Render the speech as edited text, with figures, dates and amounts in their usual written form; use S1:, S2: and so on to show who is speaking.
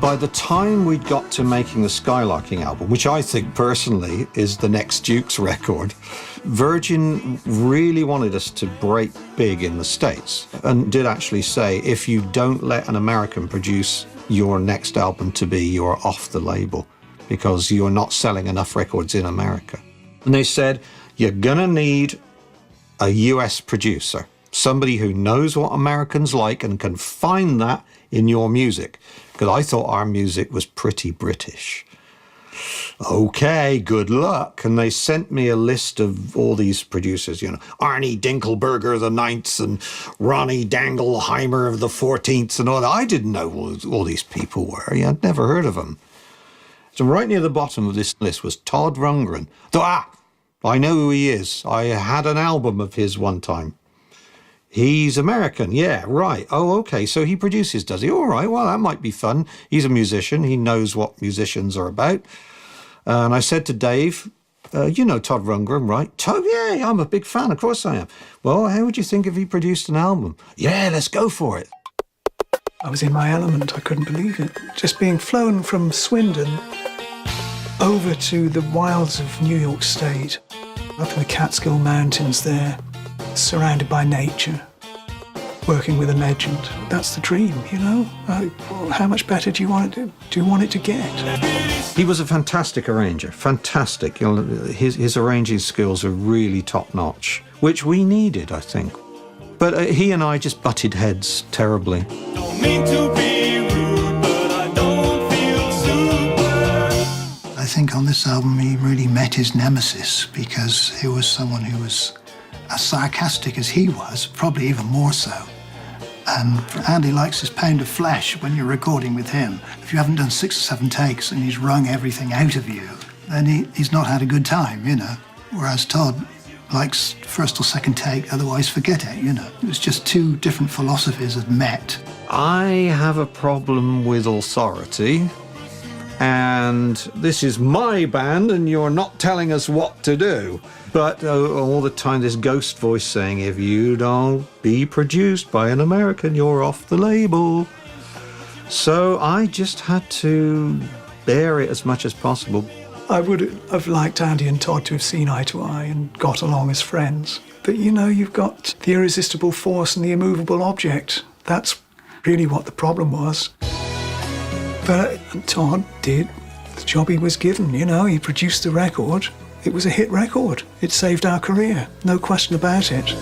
S1: By the time we'd got to making the Skylarking album, which I think personally is the next Duke's record, Virgin really wanted us to break big in the States and did actually say, if you don't let an American produce your next album to be, you're off the label because you're not selling enough records in America. And they said, you're gonna need a US producer, somebody who knows what Americans like and can find that in your music. Because I thought our music was pretty British. Okay, good luck. And they sent me a list of all these producers, you know, Arnie Dinkelberger the 9th and Ronnie Dangelheimer of the 14th and all that. I didn't know who all these people were. I'd never heard of them. So right near the bottom of this list was Todd Rundgren. I know who he is. I had an album of his one time. He's American, yeah, right. Oh, okay, so he produces, does he? All right, well, that might be fun. He's a musician. He knows what musicians are about. And I said to Dave, you know Todd Rundgren, right? Todd, yeah, I'm a big fan, of course I am. Well, how would you think if he produced an album? Yeah, let's go for it.
S2: I was in my element, I couldn't believe it. Just being flown from Swindon over to the wilds of New York State, up in the Catskill Mountains there, surrounded by nature, working with a legend. That's the dream, you know? How much better do you want it to get?
S1: He was a fantastic arranger, fantastic. You know, his arranging skills are really top-notch, which we needed, I think. But he and I just butted heads terribly.
S3: Don't mean to be rude, but I don't feel super.
S4: I think on this album he really met his nemesis because he was someone who was as sarcastic as he was, probably even more so. And Andy likes his pound of flesh when you're recording with him. If you haven't done 6 or 7 takes and he's wrung everything out of you, then he's not had a good time, you know. Whereas Todd likes first or second take, otherwise forget it, you know. It was just 2 different philosophies had met.
S1: I have a problem with authority, and this is my band and you're not telling us what to do. But all the time this ghost voice saying, if you don't be produced by an American, you're off the label. So I just had to bear it as much as possible.
S2: I would have liked Andy and Todd to have seen eye to eye and got along as friends. But you know, you've got the irresistible force and the immovable object. That's really what the problem was. But Todd did the job he was given, you know. He produced the record. It was a hit record. It saved our career, no question about it.